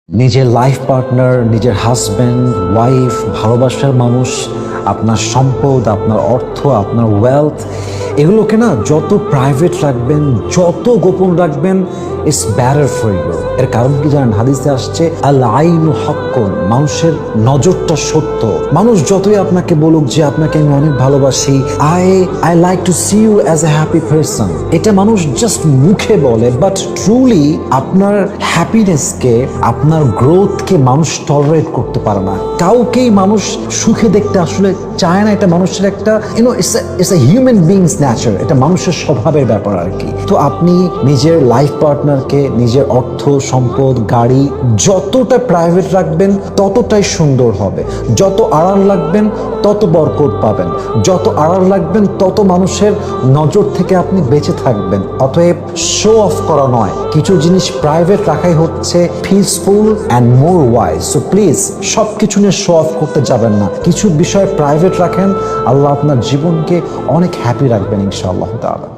নিজের life partner, নিজের husband, wife, ভালোবাসার মানুষ, আপনার সম্পদ, আপনার অর্থ, আপনার ওয়েলথ, এগুলোকে না যত প্রাইভেট রাখবেন, যত গোপন রাখবেন, ইটস ব্যাটার ফর ইউ। এর কারণ কি জানেন? হাদিসে আসছে আল আইনু হাক্কুন, মানুষের নজরটা সত্য। মানুষ যতই আপনাকে বলুক যে আপনাকে আমি অনেক ভালোবাসি, I like to see you as a happy person, এটা মানুষ জাস্ট মুখে বলে, বাট ট্রুলি আপনার হ্যাপিনেসকে, আপনার গ্রোথকে মানুষ টলারেট করতে পারে না। কাউকেই মানুষ সুখে দেখতে আসলে চায় না। এটা মানুষের একটা it's a human beings nature, এটা মানুষের স্বভাবের ব্যাপার আর কি। তো আপনি নিজের লাইফ পার্টনারকে, নিজের অর্থ, সম্পদ, গাড়ি যতটা প্রাইভেট রাখবেন ততটাই সুন্দর হবে। যত আড়াল রাখবেন তত বরকত পাবেন, যত আড়াল রাখবেন তত মানুষের নজর থেকে আপনি বেঁচে থাকবেন। অতএব শো অফ করা নয়, কিছু জিনিস প্রাইভেট রাখাই হচ্ছে peaceful and more wise. So please সব কিছু নিয়ে শো অফ করতে যাবেন না, কিছু বিষয় প্রাইভেট রাখেন। আল্লাহ আপনার জীবনকে অনেক হ্যাপি রাখবেন ইনশাআল্লাহ তাআলা।